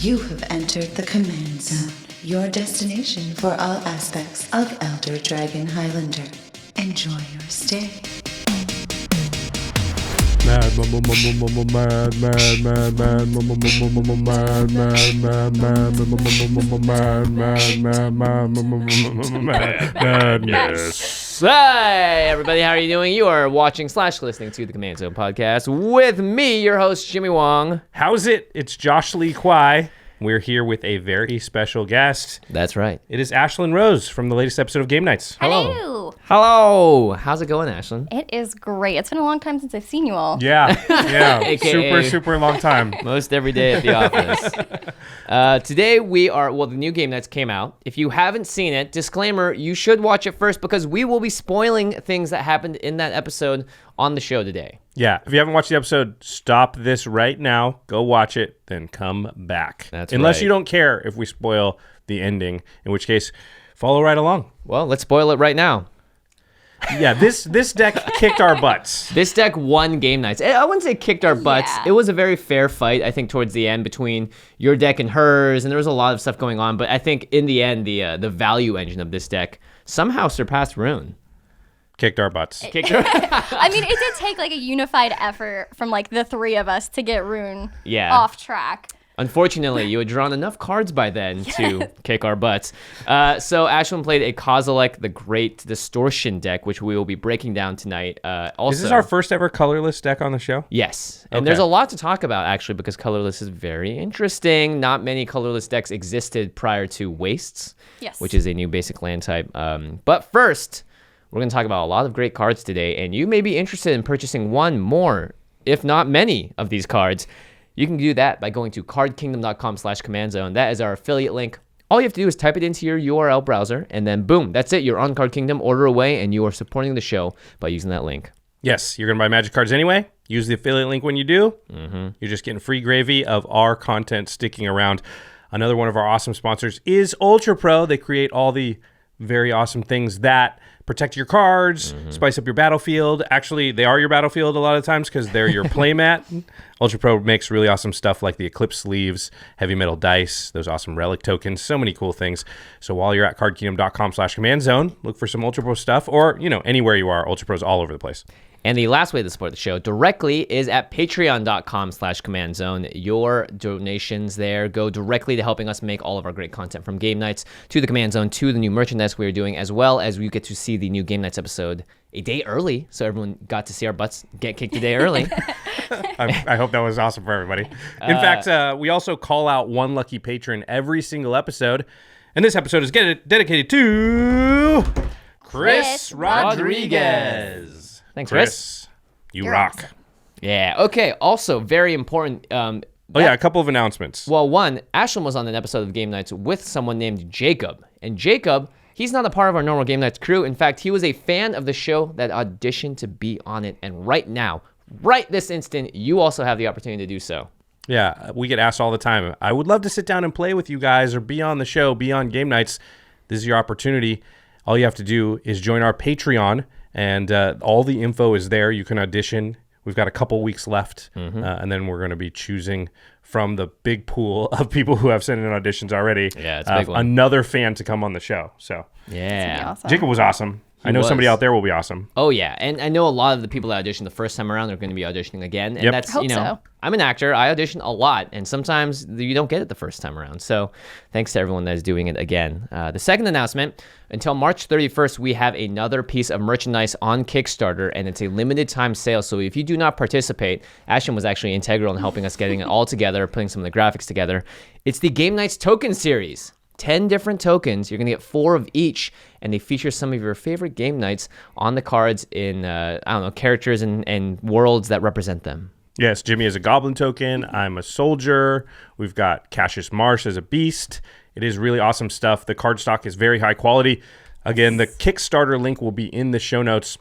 You have entered the Command Zone, your destination for all aspects of Elder Dragon Highlander. Enjoy your stay. Madness. Hey, everybody, how are you doing? You are watching / listening to the Command Zone podcast with me, your host, Jimmy Wong. How's it? It's Josh Lee Kwai. We're here with a very special guest. That's right. It is Ashlen Rose from the latest episode of Game Nights. Hello. Hello. How's it going, Ashlen? It is great. It's been a long time since I've seen you all. Yeah. AKA super long time. Most every day at the office. Today the new Game Nights came out. If you haven't seen it, disclaimer, you should watch it first because we will be spoiling things that happened in that episode on the show today. Yeah. If you haven't watched the episode, stop this right now. Go watch it, then come back. That's Unless right. you don't care if we spoil the ending, in which case, follow right along. Well, let's spoil it right now. Yeah, this deck kicked our butts. This deck won Game Nights. I wouldn't say kicked our butts. Yeah. It was a very fair fight, I think, towards the end between your deck and hers, and there was a lot of stuff going on. But I think in the end, the value engine of this deck somehow surpassed Rune. Kicked our butts. Kicked her. I mean, it did take like a unified effort from like the three of us to get Rune off track. Unfortunately, you had drawn enough cards by then to kick our butts. So Ashlen played a Kozilek, the Great Distortion deck, which we will be breaking down tonight. Also, Is this our first ever colorless deck on the show? Yes. And Okay. there's a lot to talk about, actually, because Colorless is very interesting. Not many colorless decks existed prior to Wastes, Yes. which is a new basic land type. But first, we're going to talk about a lot of great cards today, and you may be interested in purchasing one more, if not many, of these cards. You can do that by going to cardkingdom.com/commandzone. That is our affiliate link. All you have to do is type it into your URL browser, and then boom, that's it. You're on Card Kingdom, order away, and you are supporting the show by using that link. Yes, you're going to buy Magic cards anyway. Use the affiliate link when you do. Mm-hmm. You're just getting free gravy of our content sticking around. Another one of our awesome sponsors is Ultra Pro. They create all the very awesome things that protect your cards, spice up your battlefield. Actually, they are your battlefield a lot of times because they're your playmat. Ultra Pro makes really awesome stuff like the Eclipse sleeves, heavy metal dice, those awesome relic tokens, so many cool things. So while you're at cardkingdom.com/commandzone, look for some Ultra Pro stuff, or anywhere you are, Ultra Pro's all over the place. And the last way to support the show directly is at patreon.com/commandzone. Your donations there go directly to helping us make all of our great content, from Game Nights to the Command Zone to the new merchandise we are doing, as well as we get to see the new Game Nights episode a day early. So everyone got to see our butts get kicked a day early. I hope that was awesome for everybody. In fact, we also call out one lucky patron every single episode. And this episode is dedicated to Chris Rodriguez. Thanks, Chris. You You're rock. awesome. Yeah. Okay. Also, very important. A couple of announcements. Well, one, Ashlen was on an episode of Game Nights with someone named Jacob. And Jacob, he's not a part of our normal Game Nights crew. In fact, he was a fan of the show that auditioned to be on it. And right now, right this instant, you also have the opportunity to do so. Yeah, we get asked all the time. I would love to sit down and play with you guys or be on the show, be on Game Nights. This is your opportunity. All you have to do is join our Patreon, and all the info is there. You can audition. We've got a couple weeks left, and then we're going to be choosing from the big pool of people who have sent in auditions already. Yeah, it's a big one. Another fan to come on the show. So Yeah. Awesome. Jacob was awesome. I know was. somebody out there will be awesome. Oh, yeah. And I know a lot of the people that auditioned the first time around are going to be auditioning again. And Yep. that's, Hope so. I'm an actor. I audition a lot. And sometimes you don't get it the first time around. So thanks to everyone that is doing it again. The second announcement, until March 31st, we have another piece of merchandise on Kickstarter, and it's a limited time sale. So if you do not participate, Ashlen was actually integral in helping us getting it all together, putting some of the graphics together. It's the Game Nights token series. 10 different tokens. You're going to get 4 of each, and they feature some of your favorite Game Nights on the cards in, characters and worlds that represent them. Yes, Jimmy is a goblin token. I'm a soldier. We've got Cassius Marsh as a beast. It is really awesome stuff. The card stock is very high quality. Again, the Kickstarter link will be in the show notes.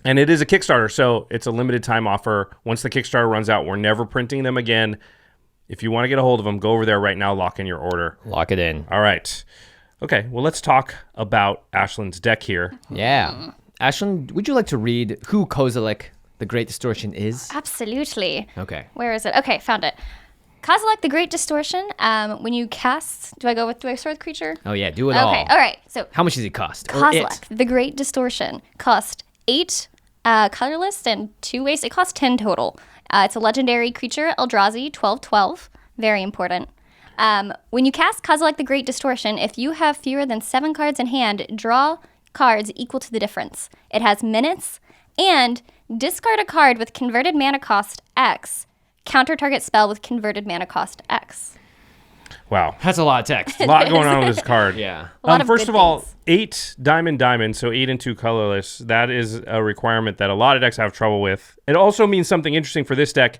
And it is a Kickstarter, so it's a limited time offer. Once the Kickstarter runs out, we're never printing them again. If you want to get a hold of them, go over there right now, lock in your order. Lock it in. All right. Okay, well, let's talk about Ashlen's deck here. Yeah. Ashlen, would you like to read who Kozilek, the Great Distortion, is? Absolutely. Okay. Where is it? Okay, found it. Kozilek, the Great Distortion. When you cast, do I start with creature? Oh yeah, do it all. Okay, all right. So How much does it cost? Kozilek, the Great Distortion, cost 8 colorless and 2 waste. It costs 10 total. It's a legendary creature, Eldrazi, 12/12. Very important. When you cast Kozilek, the Great Distortion, if you have fewer than 7 cards in hand, draw cards equal to the difference. It has menace, and discard a card with converted mana cost X. Counter target spell with converted mana cost X. Wow. That's a lot of text. A lot going on with this card. Yeah. A lot of First good of all, things. 8 diamond, so 8 and 2 colorless. That is a requirement that a lot of decks have trouble with. It also means something interesting for this deck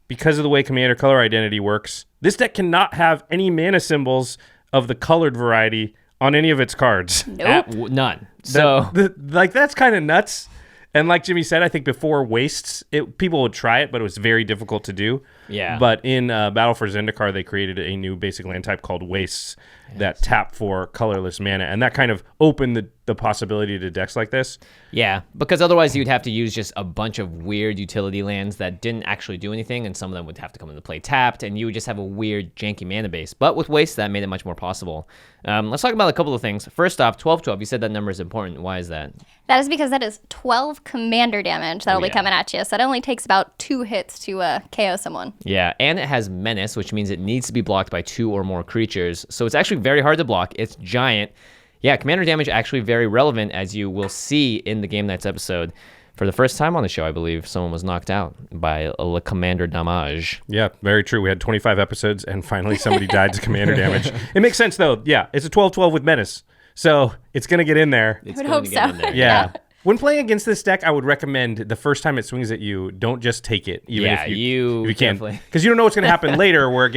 because of the way Commander Color Identity works. This deck cannot have any mana symbols of the colored variety on any of its cards. Nope. None. So That's kind of nuts. And like Jimmy said, I think before wastes, people would try it, but it was very difficult to do. Yeah. But in Battle for Zendikar, they created a new basic land type called wastes that tap for colorless mana, and that kind of opened the possibility to decks like this. yeah, because otherwise you'd have to use just a bunch of weird utility lands that didn't actually do anything, and some of them would have to come into play tapped, and you would just have a weird janky mana base. But with waste, that made it much more possible. Let's talk about a couple of things. First off, 12/12. You said that number is important. Why is that? That is because that is 12 commander damage that'll be coming at you. So it only takes about 2 hits to KO someone. Yeah, and it has menace, which means it needs to be blocked by 2 or more creatures. So it's actually very hard to block. It's giant. Yeah, commander damage actually very relevant, as you will see in the Game Nights episode. For the first time on the show, I believe, someone was knocked out by a commander damage. Yeah, very true. We had 25 episodes, and finally somebody died to commander damage. It makes sense, though. Yeah, it's a 12/12 with menace. So it's going to get in there. It's would going hope to get so. in there. Yeah. When playing against this deck, I would recommend the first time it swings at you, don't just take it. Even Yeah, if you if you can, definitely- because you don't know what's going to happen later, where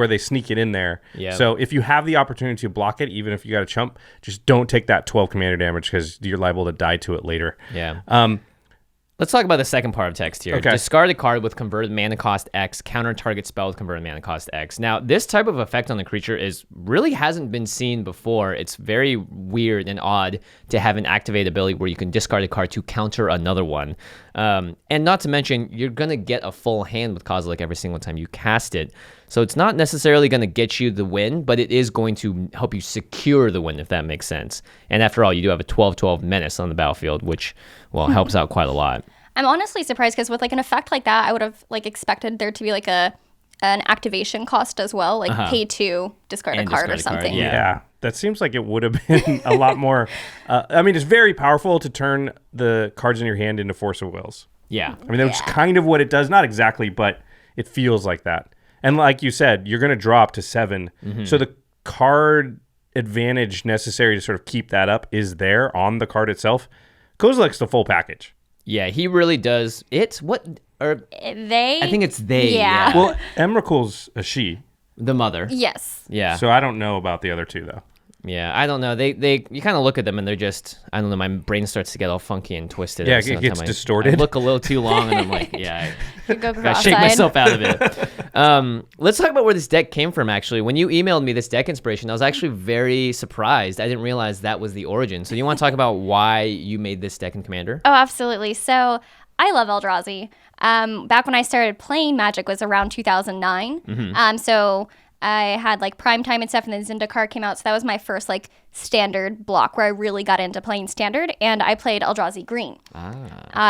they sneak it in there. Yeah. So if you have the opportunity to block it, even if you got a chump, just don't take that 12 commander damage because you're liable to die to it later. Yeah. Let's talk about the second part of text here. Okay. Discard a card with converted mana cost X, counter target spell with converted mana cost X. Now, this type of effect on the creature really hasn't been seen before. It's very weird and odd to have an activated ability where you can discard a card to counter another one. And not to mention, you're going to get a full hand with Kozilek every single time you cast it. So it's not necessarily going to get you the win, but it is going to help you secure the win, if that makes sense. And after all, you do have a 12/12 menace on the battlefield, which, well, helps out quite a lot. I'm honestly surprised because with like an effect like that, I would have like expected there to be like an activation cost as well, like pay to discard a And card or discard a card, something. yeah. That seems like it would have been a lot more. I mean, it's very powerful to turn the cards in your hand into Force of Wills. Yeah. I mean, that's kind of what it does. Not exactly, but it feels like that. And like you said, you're going to drop to 7. So the card advantage necessary to sort of keep that up is there on the card itself. Kozilek's the full package. Yeah, he really does. I think it's they. Yeah. Well, Emrakul's a she. The mother. Yes. Yeah. So I don't know about the other two, though. Yeah, I don't know. You kind of look at them and they're just, I don't know, my brain starts to get all funky and twisted. Yeah, every single it gets time distorted. I look a little too long and I'm like, yeah, You go I gotta cross-eyed. shake myself out of it. Let's talk about where this deck came from, actually. When you emailed me this deck inspiration, I was actually very surprised. I didn't realize that was the origin. So you want to talk about why you made this deck in Commander? Oh, absolutely. So I love Eldrazi. Back when I started playing Magic was around 2009. So I had like Primetime and stuff, and then Zendikar came out. So that was my first like standard block where I really got into playing standard, and I played Eldrazi Green.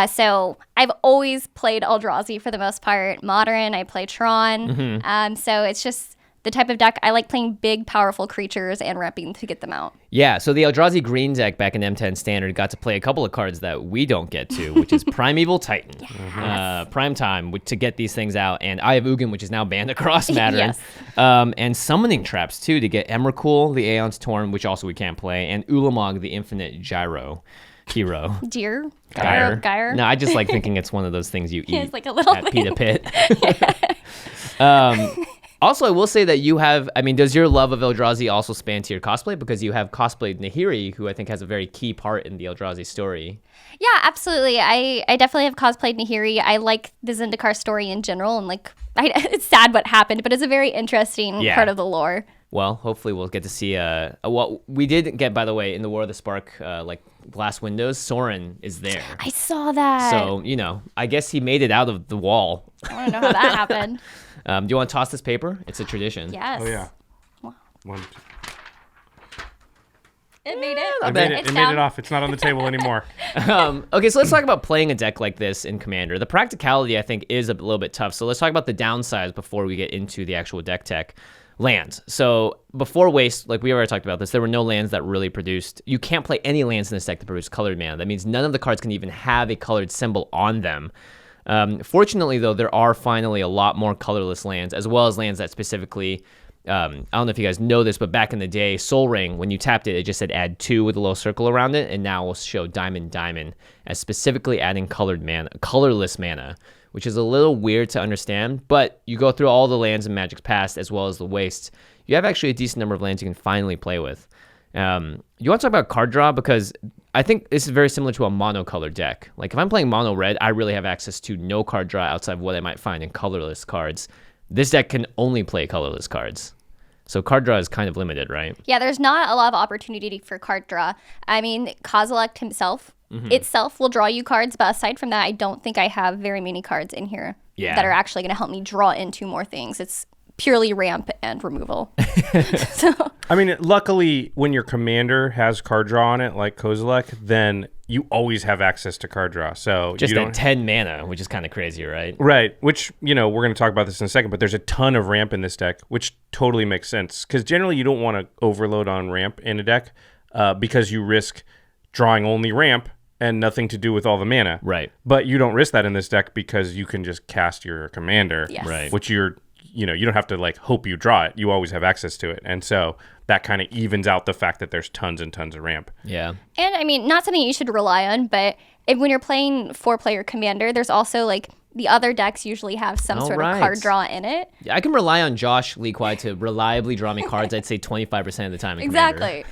So I've always played Eldrazi for the most part. Modern, I play Tron. So it's just the type of deck I like, playing big, powerful creatures and repping to get them out. Yeah, so the Eldrazi Green deck back in M10 Standard got to play a couple of cards that we don't get to, which is Primeval Titan, Primetime to get these things out, and Eye of Ugin, which is now banned across Mattern, Yes. and Summoning Traps too to get Emrakul, the Aeon's Torn, which also we can't play, and Ulamog, the Infinite Gyro hero. Deer? Gyre. No, I just like thinking it's one of those things you eat It's like a little at thing. Pita Pit. Also, I will say that you have, does your love of Eldrazi also span to your cosplay? Because you have cosplayed Nahiri, who I think has a very key part in the Eldrazi story. Yeah, absolutely. I definitely have cosplayed Nahiri. I like the Zendikar story in general, and like it's sad what happened, but it's a very interesting part of the lore. Well, hopefully we'll get to see. Well, we did get, by the way, in the War of the Spark, like glass windows. Soren is there. I saw that. So I guess he made it out of the wall. I want to know how that happened. Do you want to toss this paper? It's a tradition. Yes. Oh yeah. Wow. One, two. It made it. I made it. It made it off. It's not on the table anymore. Okay, so let's talk about playing a deck like this in Commander. The practicality, I think, is a little bit tough. So let's talk about the downsides before we get into the actual deck tech. Lands. So before Waste, like we already talked about this, there were no lands that really produced. You can't play any lands in this deck that produce colored mana. That means none of the cards can even have a colored symbol on them. Fortunately, though, there are finally a lot more colorless lands, as well as lands that specifically, I don't know if you guys know this, but back in the day, Soul Ring, when you tapped it, it just said add 2 with a little circle around it, and now we'll show Diamond as specifically adding colorless mana, which is a little weird to understand, but you go through all the lands in Magic's past, as well as the Wastes, you have actually a decent number of lands you can finally play with. You want to talk about card draw? Because I think this is very similar to a mono-color deck. Like if I'm playing mono-red, I really have access to no card draw outside of what I might find in colorless cards. This deck can only play colorless cards. So card draw is kind of limited, right? Yeah, there's not a lot of opportunity for card draw. I mean, Kozilek himself itself will draw you cards, but aside from that, I don't think I have very many cards in here that are actually going to help me draw into more things. It's purely ramp and removal. I mean, luckily, when your commander has card draw on it, like Kozilek, then you always have access to card draw. So just you at don't 10 mana, which is kind of crazy, right? Right, which, we're going to talk about this in a second, but there's a ton of ramp in this deck, which totally makes sense. Because generally you don't want to overload on ramp in a deck because you risk drawing only ramp and nothing to do with all the mana. Right. But you don't risk that in this deck because you can just cast your commander, Yes. Right. which you don't have to like hope you draw it. You always have access to it. And so that kind of evens out the fact that there's tons and tons of ramp. Yeah. And I mean, not something you should rely on, but when you're playing 4-player commander, there's also like the other decks usually have some sort of card draw in it. I can rely on Josh Lee Kwai to reliably draw me cards, I'd say 25% of the time in Commander. Exactly.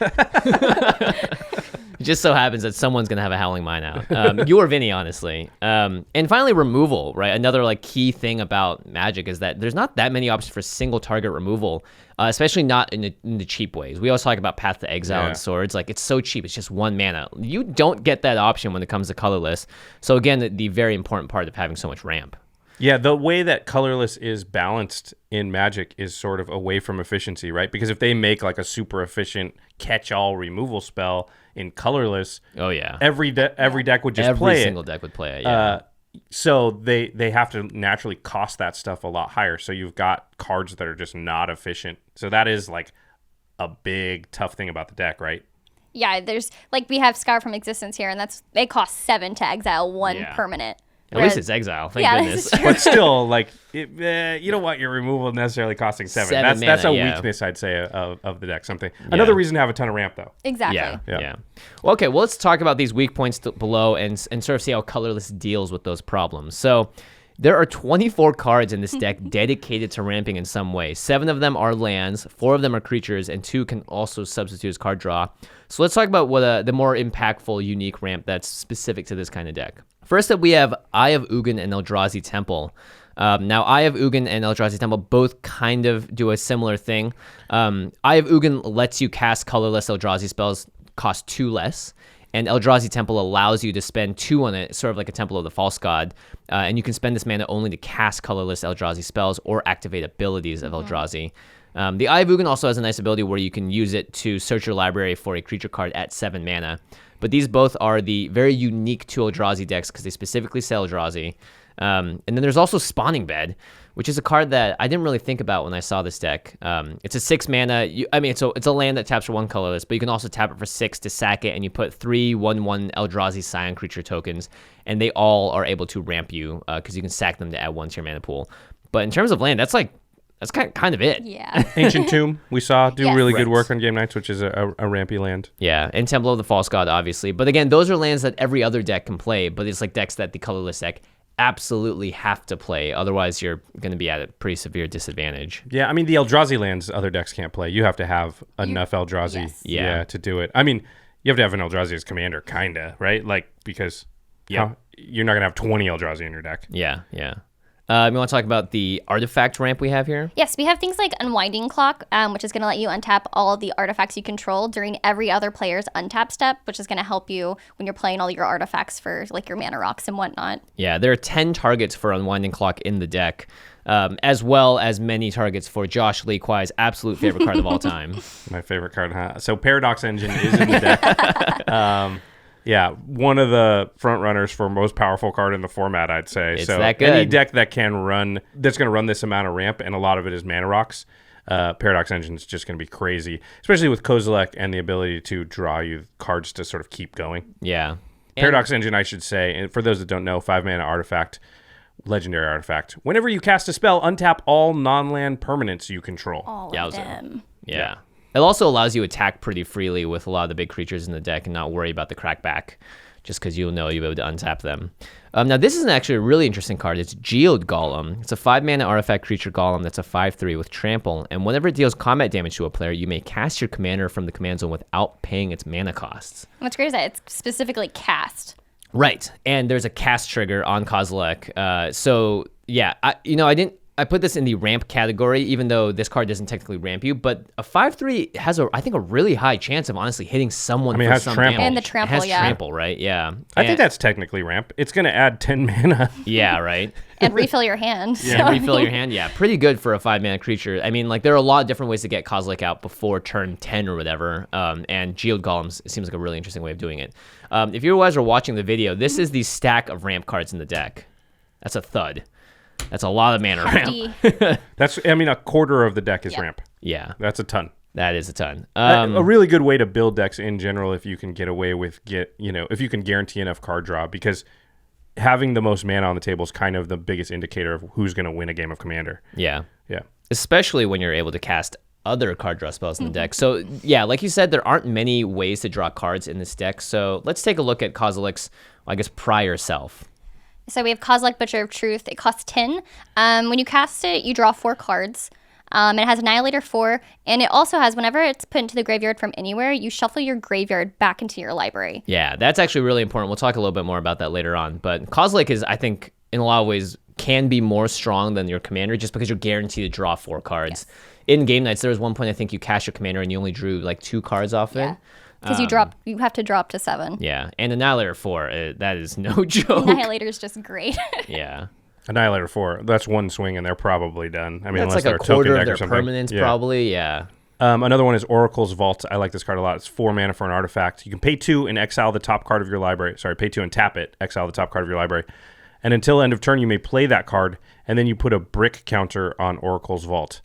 It just so happens that someone's going to have a Howling Mine out. You or Vinny, honestly. And finally, removal, right? Another like key thing about Magic is that there's not that many options for single target removal, especially not in the cheap ways. We always talk about Path to Exile and Swords. Like, it's so cheap. It's just 1 mana. You don't get that option when it comes to colorless. So again, the very important part of having so much ramp. Yeah, the way that colorless is balanced in Magic is sort of away from efficiency, right? Because if they make like a super efficient catch-all removal spell in colorless, oh yeah, every deck would just play it. Every single deck would play it. Yeah. So they have to naturally cost that stuff a lot higher. So you've got cards that are just not efficient. So that is like a big tough thing about the deck, right? Yeah, there's like we have Scar from Existence here, and they cost 7 to exile 1 permanent. At least it's exile. Thank goodness. But still, like, you don't want your removal necessarily costing 7. That's a weakness, I'd say, of the deck. Another reason to have a ton of ramp, though. Exactly. Yeah. Well, okay, well, let's talk about these weak points below and sort of see how Colorless deals with those problems. So there are 24 cards in this deck dedicated to ramping in some way. 7 of them are lands, 4 of them are creatures, and 2 can also substitute as card draw. So let's talk about what the more impactful, unique ramp that's specific to this kind of deck. First up, we have Eye of Ugin and Eldrazi Temple. Now, Eye of Ugin and Eldrazi Temple both kind of do a similar thing. Eye of Ugin lets you cast colorless Eldrazi spells, cost 2 less. And Eldrazi Temple allows you to spend 2 on it, sort of like a Temple of the False God. And you can spend this mana only to cast colorless Eldrazi spells or activate abilities of Eldrazi. The Eye of Ugin also has a nice ability where you can use it to search your library for a creature card at 7 mana. But these both are the very unique to Eldrazi decks because they specifically say Eldrazi. And then there's also Spawning Bed, which is a card that I didn't really think about when I saw this deck. It's a 6 mana. It's a land that taps for 1 colorless, but you can also tap it for 6 to sack it, and you put 3 1/1 Eldrazi Scion creature tokens, and they all are able to ramp you because you can sack them to add 1 to your mana pool. But in terms of land, that's kind of it. Yeah. Ancient Tomb, we saw do Yes. really good work on Game Nights, which is a rampy land. Yeah, and Temple of the False God, obviously. But again, those are lands that every other deck can play, but it's like decks that the colorless deck absolutely have to play. Otherwise, you're going to be at a pretty severe disadvantage. Yeah, I mean, the Eldrazi lands other decks can't play. You have to have enough Eldrazi to do it. I mean, you have to have an Eldrazi as commander, kind of, right? Like, because you're not going to have 20 Eldrazi in your deck. Yeah. You want to talk about the artifact ramp we have here? Yes, we have things like Unwinding Clock, which is going to let you untap all of the artifacts you control during every other player's untap step, which is going to help you when you're playing all your artifacts for like your mana rocks and whatnot. Yeah, there are 10 targets for Unwinding Clock in the deck, as well as many targets for Josh Lee Kwai's absolute favorite card of all time. My favorite card, huh? So Paradox Engine is in the deck. Yeah, one of the front runners for most powerful card in the format, I'd say. It's so that good. Any deck that can run, that's going to run this amount of ramp, and a lot of it is mana rocks, Paradox Engine is just going to be crazy, especially with Kozilek and the ability to draw you cards to sort of keep going. Yeah. Paradox Engine, I should say, and for those that don't know, 5-mana artifact, legendary artifact. Whenever you cast a spell, untap all non-land permanents you control. All of Yowza. them. Yeah. It also allows you to attack pretty freely with a lot of the big creatures in the deck and not worry about the crackback, just because you'll know you'll be able to untap them. Now, this is actually a really interesting card. It's Geode Golem. It's a 5-mana artifact creature golem that's a 5/3 with trample, and whenever it deals combat damage to a player, you may cast your commander from the command zone without paying its mana costs. What's great is that it's specifically cast. Right, and there's a cast trigger on Kozilek. So, yeah, I put this in the ramp category, even though this card doesn't technically ramp you, but a 5/3 has I think a really high chance of honestly hitting someone. I mean, it for has some trample. damage. And the trample, it has yeah. trample, right? Yeah. I think that's technically ramp. It's going to add 10 mana. Yeah, right. And refill your hand. And refill your hand. Yeah, pretty good for a 5-mana creature. I mean, like there are a lot of different ways to get Kozilek out before turn 10 or whatever. And Geode Golems seems like a really interesting way of doing it. If you guys are watching the video, this is the stack of ramp cards in the deck. That's a thud. That's a lot of mana ramp. That's, I mean, a quarter of the deck is ramp. Yeah, That's a ton. that is a ton. A really good way to build decks in general if you can get away with if you can guarantee enough card draw, because having the most mana on the table is kind of the biggest indicator of who's going to win a game of Commander. Yeah. Yeah. Especially when you're able to cast other card draw spells in the deck. So, yeah, like you said, there aren't many ways to draw cards in this deck. So let's take a look at Kozilek's, I guess, prior self. So we have Kozilek, Butcher of Truth. It costs 10. When you cast it, you draw 4 cards. It has Annihilator 4, and it also has, whenever it's put into the graveyard from anywhere, you shuffle your graveyard back into your library. Yeah, that's actually really important. We'll talk a little bit more about that later on. But Kozilek is, I think, in a lot of ways, can be more strong than your commander just because you're guaranteed to draw 4 cards. Yes. In game nights, there was one point I think you cast your commander and you only drew like 2 cards off it. Because you have to drop to 7. Yeah, and Annihilator 4, that is no joke. Annihilator is just great. Yeah. Annihilator 4, that's one swing and they're probably done. I mean, That's unless like they're a a token quarter deck of their or something. permanents, probably, yeah. Another one is Oracle's Vault. I like this card a lot. It's 4 mana for an artifact. You can pay 2 and exile the top card of your library. Sorry, pay 2 and tap it, exile the top card of your library. And until end of turn, you may play that card, and then you put a brick counter on Oracle's Vault.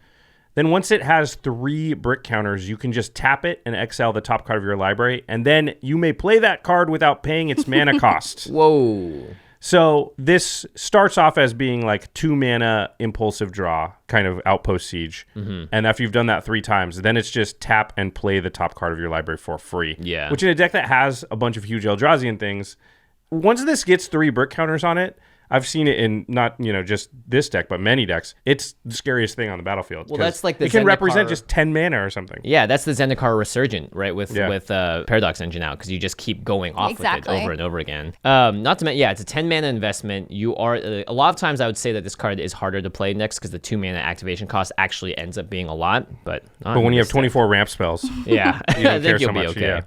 Then once it has 3 brick counters, you can just tap it and exile the top card of your library, and then you may play that card without paying its mana cost. Whoa. So this starts off as being like 2 mana impulsive draw, kind of outpost siege. And after you've done that 3 times, then it's just tap and play the top card of your library for free. Yeah. Which in a deck that has a bunch of huge Eldrazian things, once this gets 3 brick counters on it, I've seen it in not, just this deck, but many decks. It's the scariest thing on the battlefield. Well, that's like the it can represent Zendikar- just 10 mana or something. Yeah, that's the Zendikar Resurgent, right? With Paradox Engine out, because you just keep going off Exactly. with it over and over again. Not to mention, it's a 10 mana investment. You are a lot of times I would say that this card is harder to play next because the 2 mana activation cost actually ends up being a lot, but when you have 24 ramp spells, yeah, I don't think care you'll so be much, okay. yeah.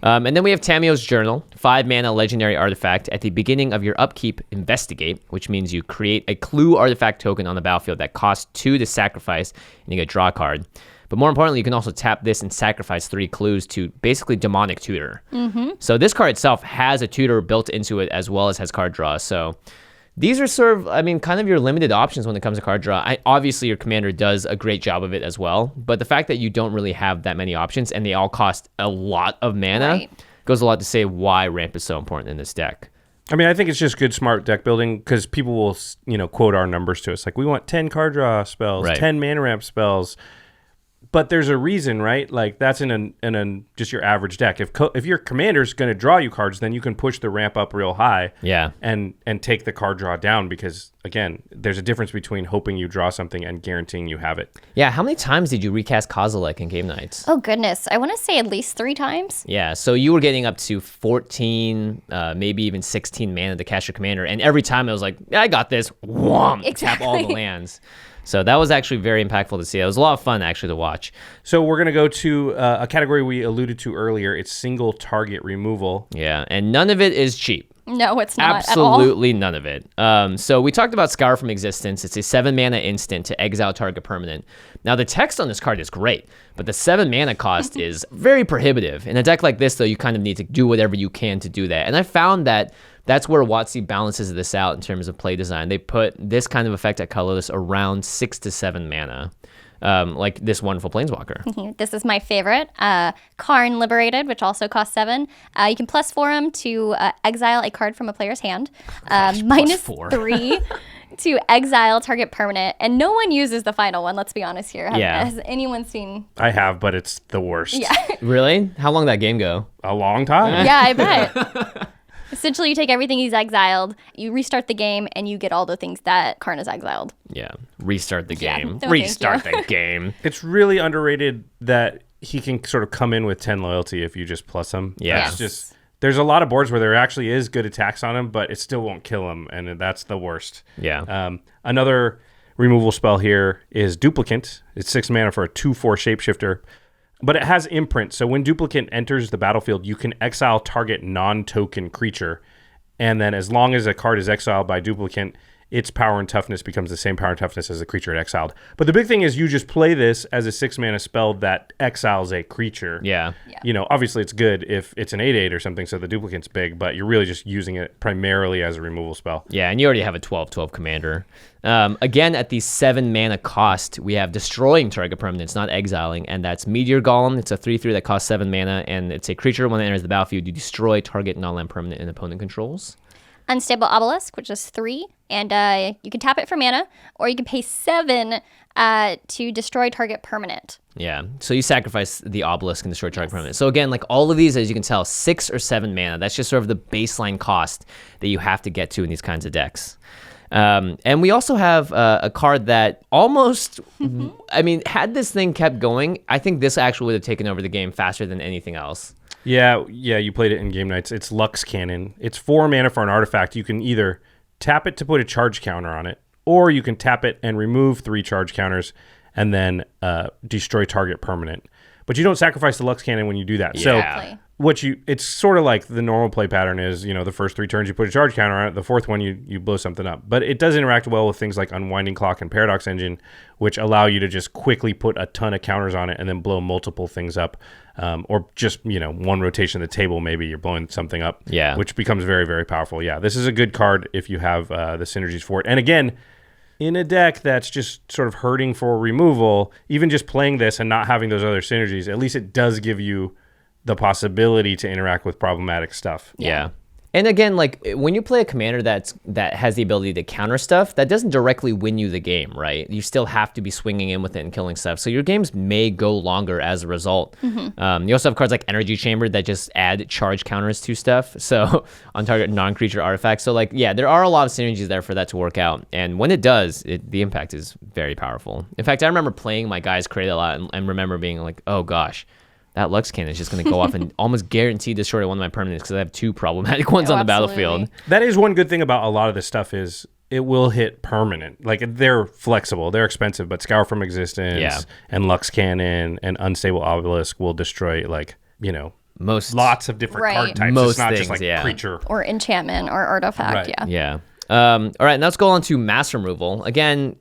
And then we have Tamio's Journal, 5 mana legendary artifact. At the beginning of your upkeep, investigate, which means you create a clue artifact token on the battlefield that costs 2 to sacrifice, and you get a draw card. But more importantly, you can also tap this and sacrifice 3 clues to basically demonic tutor. So this card itself has a tutor built into it as well as has card draw. So these are sort of, kind of your limited options when it comes to card draw. Obviously, your commander does a great job of it as well, but the fact that you don't really have that many options and they all cost a lot of mana goes a lot to say why ramp is so important in this deck. I mean, I think it's just good, smart deck building because people will, quote our numbers to us. Like, we want 10 card draw spells, Right. 10 mana ramp spells. But there's a reason, right? Like that's in just your average deck. If your commander's going to draw you cards, then you can push the ramp up real high. Yeah. And take the card draw down because again, there's a difference between hoping you draw something and guaranteeing you have it. Yeah. How many times did you recast Kozilek in game nights? Oh goodness, I want to say at least 3 times. Yeah. So you were getting up to 14, maybe even 16 mana to cast your commander, and every time it was like, I got this. Wham! Tap all the lands. So that was actually very impactful to see. It was a lot of fun actually to watch. So we're going to go to a category we alluded to earlier. It's single target removal. Yeah, and none of it is cheap. No, it's not Absolutely at all. none of it. So we talked about Scour from Existence. It's a 7 mana instant to exile target permanent. Now the text on this card is great, but the 7 mana cost is very prohibitive. In a deck like this, though, you kind of need to do whatever you can to do that. And I found that that's where WotC balances this out in terms of play design. They put this kind of effect at colorless around 6 to 7 mana. Like this wonderful Planeswalker. This is my favorite. Karn Liberated, which also costs 7. You can +4 them to exile a card from a player's hand. +4. -3 to exile target permanent. And no one uses the final one, let's be honest here. Yeah. Has anyone seen? I have, but it's the worst. Yeah. Really? How long did that game go? A long time. Yeah, I bet. Essentially, you take everything he's exiled, you restart the game, and you get all the things that Karn has exiled. Yeah. Restart the Yeah, game. no, Restart thank the game. It's really underrated that he can sort of come in with 10 loyalty if you just plus him. Yeah. That's just, there's a lot of boards where there actually is good attacks on him, but it still won't kill him, and that's the worst. Yeah. Another removal spell here is Duplicant. It's 6 mana for a 2/4 shapeshifter, but it has imprint. So when Duplicant enters the battlefield, you can exile target non-token creature, and then as long as a card is exiled by Duplicant, its power and toughness becomes the same power and toughness as the creature it exiled. But the big thing is you just play this as a 6 mana spell that exiles a creature. Yeah. You know, obviously it's good if it's an 8/8 or something, so the Duplicant's big, but you're really just using it primarily as a removal spell. Yeah, and you already have a 12/12 commander. Again, at the 7 mana cost, we have destroying target permanents, not exiling, and that's Meteor Golem. It's a 3/3 that costs 7 mana, and it's a creature when it enters the battlefield. You destroy target non-land permanent and opponent controls. Unstable Obelisk, which is 3, and you can tap it for mana, or you can pay 7 to destroy target permanent. Yeah, so you sacrifice the obelisk and destroy target permanent. So again, like all of these, as you can tell, 6 or 7 mana. That's just sort of the baseline cost that you have to get to in these kinds of decks. And we also have a card that almost, I mean, had this thing kept going, I think this actually would have taken over the game faster than anything else. Yeah, you played it in game nights. It's Lux Cannon. It's 4 mana for an artifact. You can either tap it to put a charge counter on it, or you can tap it and remove 3 charge counters and then destroy target permanent. But you don't sacrifice the Lux Cannon when you do that. Yeah. So it's sort of like the normal play pattern is, you know, the first 3 turns you put a charge counter on it, the 4th one you blow something up. But it does interact well with things like Unwinding Clock and Paradox Engine, which allow you to just quickly put a ton of counters on it and then blow multiple things up. Or just, you know, one rotation of the table, maybe you're blowing something up, which becomes very, very powerful. Yeah, this is a good card if you have the synergies for it. And again, in a deck that's just sort of hurting for removal, even just playing this and not having those other synergies, at least it does give you the possibility to interact with problematic stuff. Yeah. And again, like when you play a commander that has the ability to counter stuff, that doesn't directly win you the game, right? You still have to be swinging in with it and killing stuff. So your games may go longer as a result. You also have cards like Energy Chamber that just add charge counters to stuff. So on target non-creature artifacts. So like, yeah, there are a lot of synergies there for that to work out. And when it does, the impact is very powerful. In fact, I remember playing my guys create a lot and remember being like, oh gosh, that Lux Cannon is just going to go off and almost guaranteed destroy one of my permanents because I have 2 problematic ones on the battlefield. That is one good thing about a lot of this stuff is it will hit permanent. Like they're flexible, they're expensive, but Scour from Existence and Lux Cannon and Unstable Obelisk will destroy, like, you know, lots of different card types. Most it's not things, just like creature or enchantment or artifact. Yeah. All right, now let's go on to mass removal. Again,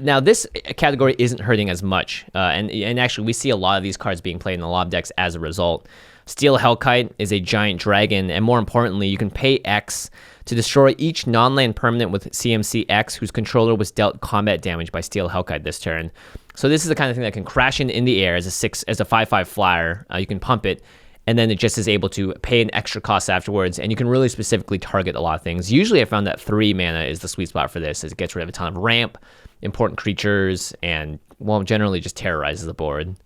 now this category isn't hurting as much, and actually we see a lot of these cards being played in a lot of decks as a result. Steel Hellkite is a giant dragon, and more importantly, you can pay X to destroy each non-land permanent with CMC X whose controller was dealt combat damage by Steel Hellkite this turn. So this is the kind of thing that can crash in the air as a 5/5 flyer. You can pump it, and then it just is able to pay an extra cost afterwards, and you can really specifically target a lot of things. Usually I found that 3 mana is the sweet spot for this, as it gets rid of a ton of ramp, important creatures, and generally just terrorizes the board.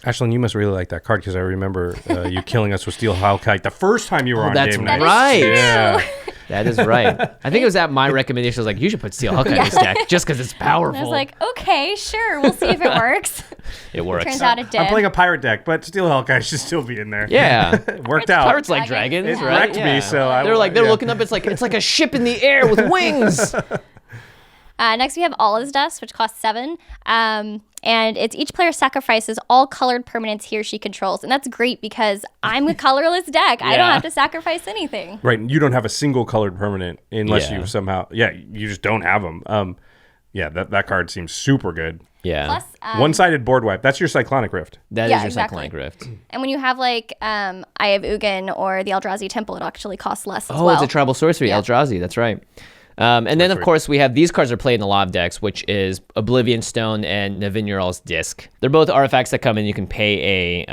Ashlen, you must really like that card because I remember you killing us with Steel Hellkite the first time you were on That's game night. right. Yeah. That is right. I think it was at my recommendation. I was like, you should put Steel Hellkite in this deck just because it's powerful. And I was like, okay, sure, we'll see if it works. It works. Turns out it did. I'm playing a pirate deck, but Steel Hellkite should still be in there. Yeah. It worked out. Pirates like dragons, It right? wrecked me, so they're looking up. It's like a ship in the air with wings. Next, we have Allah's Dust, which costs 7. And it's each player sacrifices all colored permanents he or she controls. And that's great because I'm a colorless deck. I don't have to sacrifice anything. Right. You don't have a single colored permanent unless Yeah. you somehow, you just don't have them. That card seems super good. Yeah. Plus, One-sided board wipe. That's your Cyclonic Rift. That is yeah, your exactly. Cyclonic Rift. and when you have like Eye of Ugin or the Eldrazi Temple, it actually costs less as Oh, well. it's a tribal sorcery, Eldrazi. That's right. And then, of course, we have these cards are played in a lot of decks, which is Oblivion Stone and Navinural's Disc. They're both artifacts that come in. You can pay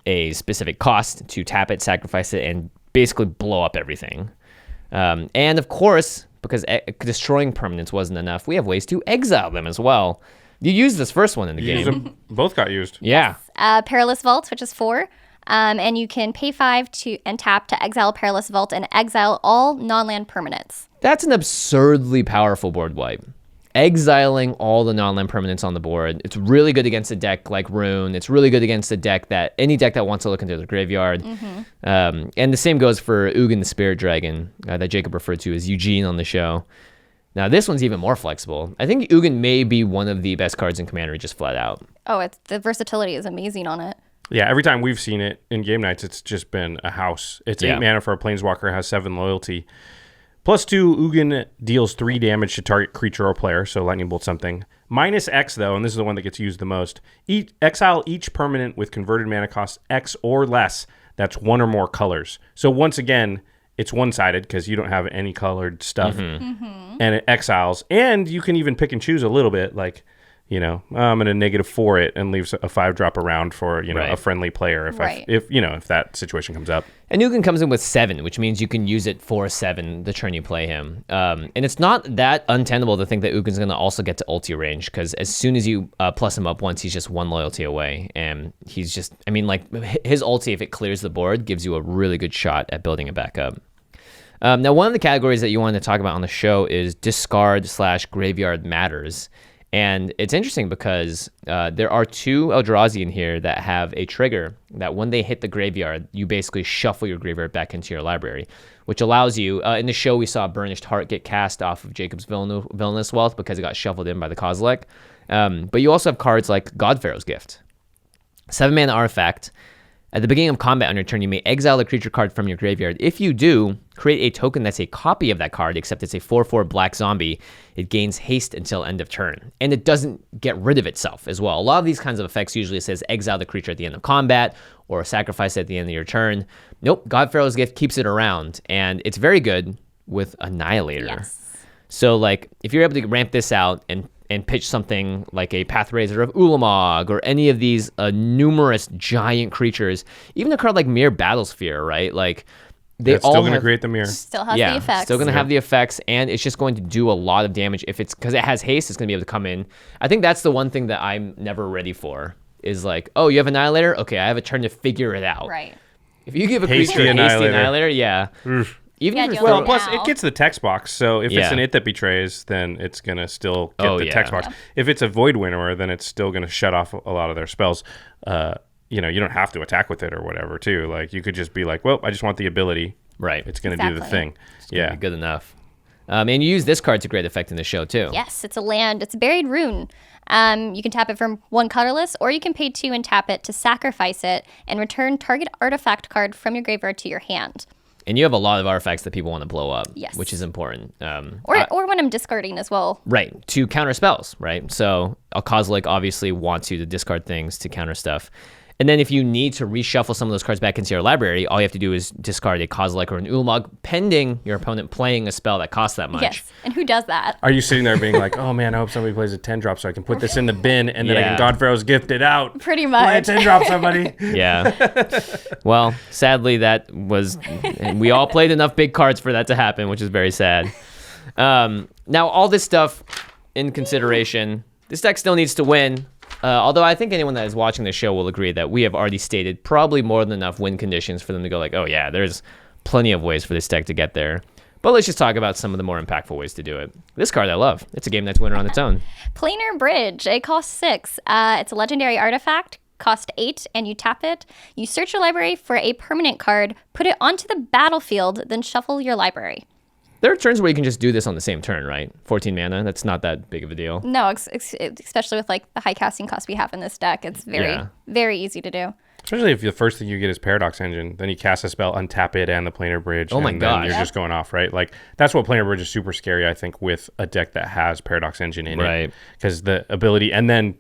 a specific cost to tap it, sacrifice it, and basically blow up everything. And, of course, because destroying permanents wasn't enough, we have ways to exile them as well. You used this first one in the game. Both got used. Yeah. Perilous Vault, which is 4. And you can pay 5 and tap to exile Perilous Vault and exile all non-land permanents. That's an absurdly powerful board wipe. Exiling all the non-land permanents on the board. It's really good against a deck like Rune. It's really good against any deck that wants to look into the graveyard. And the same goes for Ugin the Spirit Dragon that Jacob referred to as Eugene on the show. Now, this one's even more flexible. I think Ugin may be one of the best cards in Commander, just flat out. Oh, the versatility is amazing on it. Yeah, every time we've seen it in game nights, it's just been a house. It's 8 mana for a Planeswalker, has 7 loyalty. +2, Ugin deals 3 damage to target creature or player, so Lightning Bolt something. -X, though, and this is the one that gets used the most. Exile each permanent with converted mana cost X or less. That's 1 or more colors. So once again, it's one-sided because you don't have any colored stuff. And it exiles. And you can even pick and choose a little bit, like, I'm going to -4 it and leaves a 5-drop around for, a friendly player if that situation comes up. And Ugin comes in with 7, which means you can use it for 7 the turn you play him. And it's not that untenable to think that Ugin's going to also get to ulti range, because as soon as you plus him up once, he's just 1 loyalty away. And he's just, his ulti, if it clears the board, gives you a really good shot at building it back up. Now, one of the categories that you wanted to talk about on the show is discard/graveyard matters. And it's interesting because there are 2 Eldrazi in here that have a trigger that when they hit the graveyard, you basically shuffle your graveyard back into your library, which allows you, in the show we saw Burnished Heart get cast off of Jacob's Villainous Wealth because it got shuffled in by the Kozilek. But you also have cards like Godpharaoh's Gift. 7-mana artifact. At the beginning of combat on your turn, you may exile a creature card from your graveyard. If you do, create a token that's a copy of that card, except it's a 4/4 black zombie. It gains haste until end of turn. And it doesn't get rid of itself as well. A lot of these kinds of effects usually says exile the creature at the end of combat or sacrifice it at the end of your turn. Nope, Godpharaoh's Gift keeps it around. And it's very good with Annihilator. Yes. So, like, if you're able to ramp this out and pitch something like a Pathraiser of Ulamog or any of these numerous giant creatures, even a card like Mere Battlesphere, right? Like, they It's all still going to have, create the mirror. Still has the effects. still going to have the effects, and it's just going to do a lot of damage. If it's because it has haste, it's going to be able to come in. I think that's the one thing that I'm never ready for is like, oh, you have Annihilator? Okay, I have a turn to figure it out. Right. If you give a Hasty creature a Hasty Annihilator. Annihilator, yeah. Even Yeah, if it's deal with Well, it plus now. it gets the text box, so if it's Yeah. an It That Betrays, then it's going to still get the text box. Yeah. If it's a Void Winnower, then it's still going to shut off a lot of their spells. You don't have to attack with it or whatever, too. Like, you could just be like, well, I just want the ability. right, It's going to do the Exactly. thing. Yeah. good enough. And you use this card to great effect in the show too. Yes, it's a land. It's a buried rune. You can tap it from 1 colorless, or you can pay 2 and tap it to sacrifice it and return target artifact card from your graveyard to your hand. And you have a lot of artifacts that people want to blow up, Yes. which is important. Or when I'm discarding as well. Right, to counter spells, right? So a Kozilek obviously wants you to discard things to counter stuff. And then if you need to reshuffle some of those cards back into your library, all you have to do is discard a Kozilek or an Ulamog, pending your opponent playing a spell that costs that much. Yes. And who does that? Are you sitting there being like, oh man, I hope somebody plays a 10-drop so I can put this in the bin and then I Yeah. can Godpharaoh's Gift it out? Pretty Play a much. 10-drop, somebody. Yeah. Well, sadly, that was... and we all played enough big cards for that to happen, which is very sad. Now, all this stuff in consideration, this deck still needs to win. Although I think anyone that is watching the show will agree that we have already stated probably more than enough win conditions for them to go like, oh yeah, there's plenty of ways for this deck to get there. But let's just talk about some of the more impactful ways to do it. This card I love. It's a game that's winner on its own. Planar Bridge. It costs 6. It's a legendary artifact. Cost 8, and you tap it. You search your library for a permanent card, put it onto the battlefield, then shuffle your library. There are turns where you can just do this on the same turn, right? 14 mana. That's not that big of a deal. No, especially with like the high casting cost we have in this deck. It's very easy to do. Especially if the first thing you get is Paradox Engine, then you cast a spell, untap it, and the Planar Bridge. Oh my and gosh. then you're just going off, right? Like, that's what Planar Bridge is super scary, I think, with a deck that has Paradox Engine in it. Because the ability, and then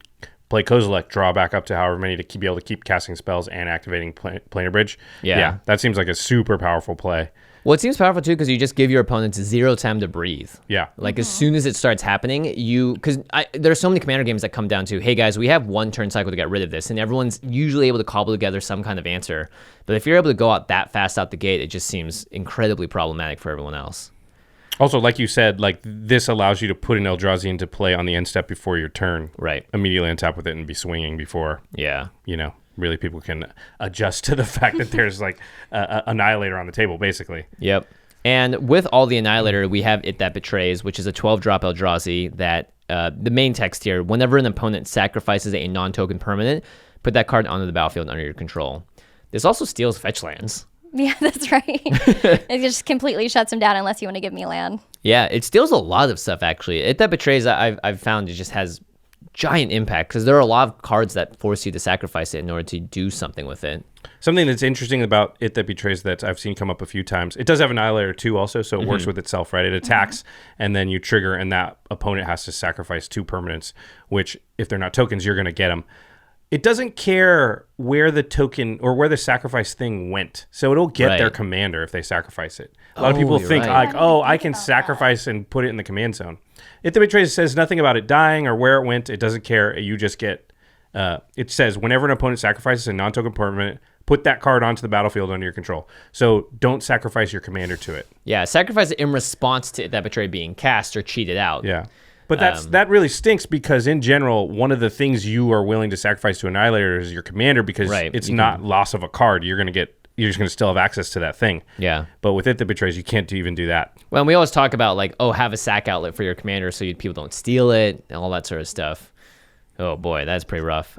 play Kozilek, draw back up to however many to be able to keep casting spells and activating Planar Bridge. Yeah, that seems like a super powerful play. Well, it seems powerful too because you just give your opponents 0 time to breathe. Yeah. Like as soon as it starts happening, because there are so many commander games that come down to, hey guys, we have 1 turn cycle to get rid of this, and everyone's usually able to cobble together some kind of answer. But if you're able to go out that fast out the gate, it just seems incredibly problematic for everyone else. Also, like you said, like this allows you to put an Eldrazi into play on the end step before your turn. Right. Immediately untap with it and be swinging before. Really people can adjust to the fact that there's like a Annihilator on the table, basically. Yep. And with all the Annihilator, we have It That Betrays, which is a 12-drop Eldrazi that the main text here, whenever an opponent sacrifices a non-token permanent, put that card onto the battlefield under your control. This also steals fetch lands. Yeah, that's right. It just completely shuts them down unless you want to give me land. Yeah, it steals a lot of stuff, actually. It That Betrays, I've found it just has giant impact because there are a lot of cards that force you to sacrifice it in order to do something with it. Something that's interesting about It That Betrays that I've seen come up a few times, it does have Annihilator too also, so it works with itself, right? It attacks and then you trigger and that opponent has to sacrifice 2 permanents, which if they're not tokens, you're going to get them. It doesn't care where the token or where the sacrifice thing went. So it'll get their commander if they sacrifice it. A lot of people think like, I can sacrifice and put it in the command zone. It That Betrays says nothing about it dying or where it went. It doesn't care. You just get, it says whenever an opponent sacrifices a non-token permanent, put that card onto the battlefield under your control. So don't sacrifice your commander to it. Yeah, sacrifice it in response to It That Betrayed being cast or cheated out. Yeah. But that really stinks because in general, one of the things you are willing to sacrifice to Annihilator is your commander because it's not loss of a card. You're just going to still have access to that thing. Yeah. But with It That Betrays, you can't even do that. Well, we always talk about like, have a sack outlet for your commander so people don't steal it and all that sort of stuff. Oh boy, that's pretty rough.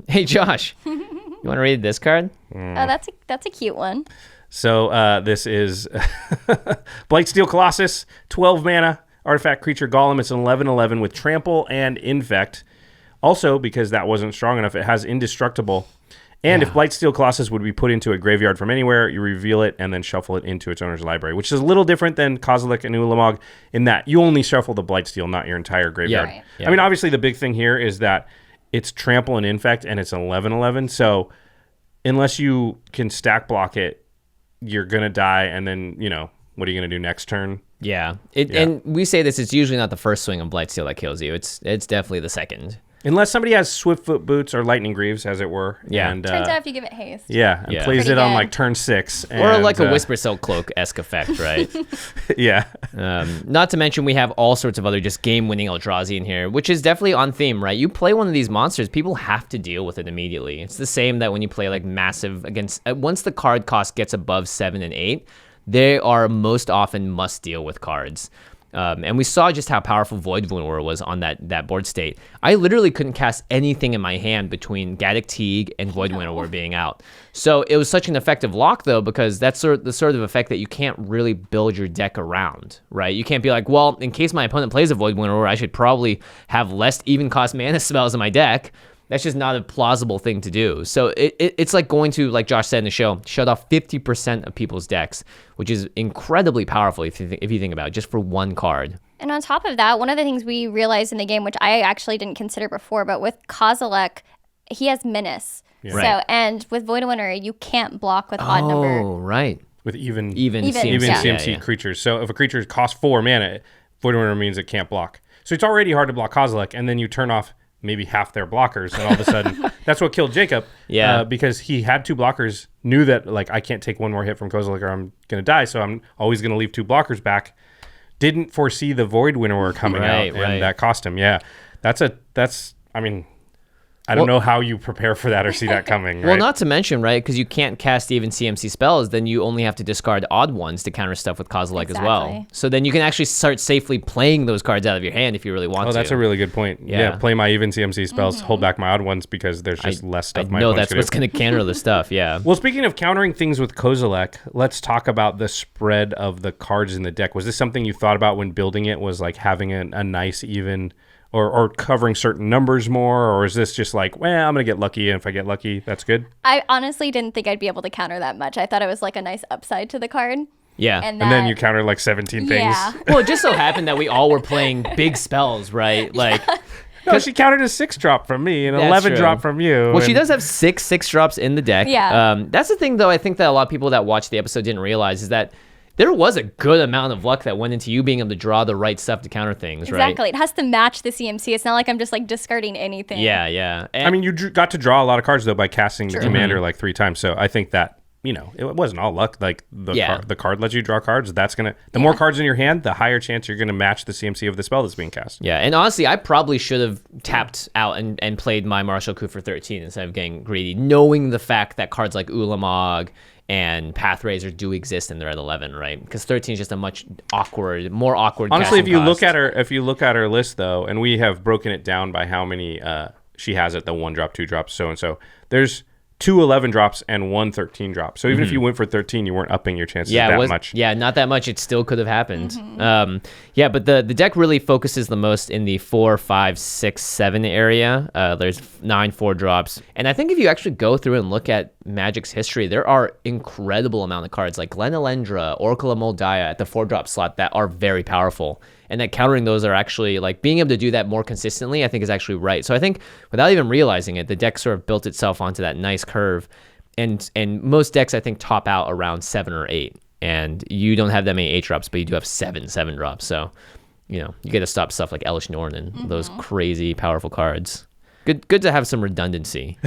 Hey Josh, you want to read this card? Oh, that's a cute one. So this is Blightsteel Colossus, 12 mana. Artifact creature Golem. It's an 11/11 with trample and infect. Also, because that wasn't strong enough, it has indestructible. And if Blightsteel Colossus would be put into a graveyard from anywhere, you reveal it and then shuffle it into its owner's library, which is a little different than Kozilek and Ulamog in that you only shuffle the Blightsteel, not your entire graveyard. Yeah. Yeah. I mean, obviously the big thing here is that it's trample and infect and it's 11/11. So unless you can stack block it, you're going to die. And then, what are you going to do next turn? Yeah. And we say this, it's usually not the first swing of Blightsteel that kills you. It's definitely the second. Unless somebody has Swiftfoot Boots or Lightning Greaves, as it were. Yeah. And, Turns out if you give it haste. Yeah, and plays Pretty it on good. like turn 6. Or like a Whisper Silk Cloak-esque effect, right? Yeah. Not to mention we have all sorts of other just game-winning Eldrazi in here, which is definitely on theme, right? You play one of these monsters, people have to deal with it immediately. It's the same that when you play like massive against... once the card cost gets above 7 and 8, they are most often must deal with cards. And we saw just how powerful Void Winnower was on that board state. I literally couldn't cast anything in my hand between Gaddock Teague and Void Winnower being out. So it was such an effective lock, though, because that's the sort of effect that you can't really build your deck around, right? You can't be like, well, in case my opponent plays a Void Winnower, I should probably have less even cost mana spells in my deck. That's just not a plausible thing to do. So it's like going to, like Josh said in the show, shut off 50% of people's decks, which is incredibly powerful if you think about it, just for one card. And on top of that, one of the things we realized in the game, which I actually didn't consider before, but with Kozilek, he has Menace. Yeah. So, Right. and with Void Winner, you can't block with odd number. Oh, right. With even CMC. CMC creatures. So if a creature costs 4 mana, Void Winnower means it can't block. So it's already hard to block Kozilek, and then you turn off maybe half their blockers, and all of a sudden, that's what killed Jacob. Yeah. Because he had 2 blockers, knew that, like, I can't take one more hit from Kozilek or I'm going to die, so I'm always going to leave 2 blockers back. Didn't foresee the Void Winnower coming out, and that cost him. Yeah. I don't know how you prepare for that or see that coming, right? Well, not to mention, right, because you can't cast even CMC spells, then you only have to discard odd ones to counter stuff with Kozilek as well. Exactly. So then you can actually start safely playing those cards out of your hand if you really want to. Oh, that's a really good point. Yeah, play my even CMC spells, hold back my odd ones because there's just less stuff my No, opponents that's can what's do. going to counter the stuff, yeah. Well, speaking of countering things with Kozilek, let's talk about the spread of the cards in the deck. Was this something you thought about when building it, was like having a nice even... Or covering certain numbers more, or is this just like, well, I'm going to get lucky, and if I get lucky, that's good? I honestly didn't think I'd be able to counter that much. I thought it was like a nice upside to the card. Yeah. And then you counter like 17 things. Yeah. Well, it just so happened that we all were playing big spells, right? Like, No, she countered a 6-drop from me and an That's 11-drop true. from you. well, she and- does have six drops in the deck. Yeah. That's the thing, though, I think that a lot of people that watched the episode didn't realize is that there was a good amount of luck that went into you being able to draw the right stuff to counter things, right? Exactly. It has to match the CMC. It's not like I'm just like discarding anything. Yeah, yeah. I mean, you got to draw a lot of cards, though, by casting the commander like 3 times. So I think that, it wasn't all luck. Like, the card lets you draw cards. That's going to... The more cards in your hand, the higher chance you're going to match the CMC of the spell that's being cast. Yeah, and honestly, I probably should have tapped out and played my Martial Coup for 13 instead of getting greedy, knowing the fact that cards like Ulamog and Pathrazers do exist and they're at 11, right? Because 13 is just a much more awkward. Honestly, if casting you cost. look at her list, though, and we have broken it down by how many she has at the 1-drop, 2-drop, so and so. There's 2 11-drops and 1 13-drop. So even if you went for 13, you weren't upping your chances much. Yeah, not that much. It still could have happened. But the deck really focuses the most in the 4, 5, 6, 7 area. There's 9 4-drops. And I think if you actually go through and look at Magic's history, there are incredible amount of cards like Glen Elendra, Oracle of Moldiah at the 4-drop slot that are very powerful. And that countering those are actually, like, being able to do that more consistently, I think is actually right. So I think without even realizing it, the deck sort of built itself onto that nice curve. And most decks, I think, top out around 7 or 8. And you don't have that many 8-drops, but you do have 7 7-drops. So, you get to stop stuff like Elish Norn and those crazy powerful cards. Good to have some redundancy.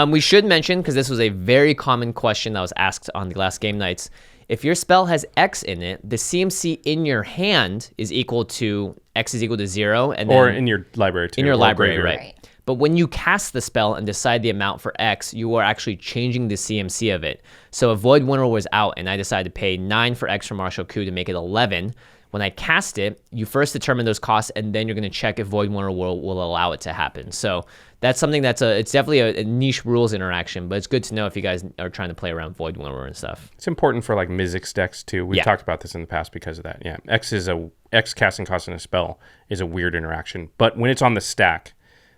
We should mention, because this was a very common question that was asked on the last game nights, if your spell has X in it, the CMC in your hand is equal to X is equal to 0. And then, Or in your library, too. in your or library, graveyard. right. But when you cast the spell and decide the amount for X, you are actually changing the CMC of it. So if Void Winter was out and I decided to pay 9 for X for Martial Coup to make it 11, when I cast it, you first determine those costs, and then you're going to check if Void Winter will allow it to happen. So that's something it's definitely a niche rules interaction, but it's good to know if you guys are trying to play around Void Winter and stuff. It's important for like Mizzix decks too. We've talked about this in the past because of that. Yeah, X casting cost in a spell is a weird interaction, but when it's on the stack,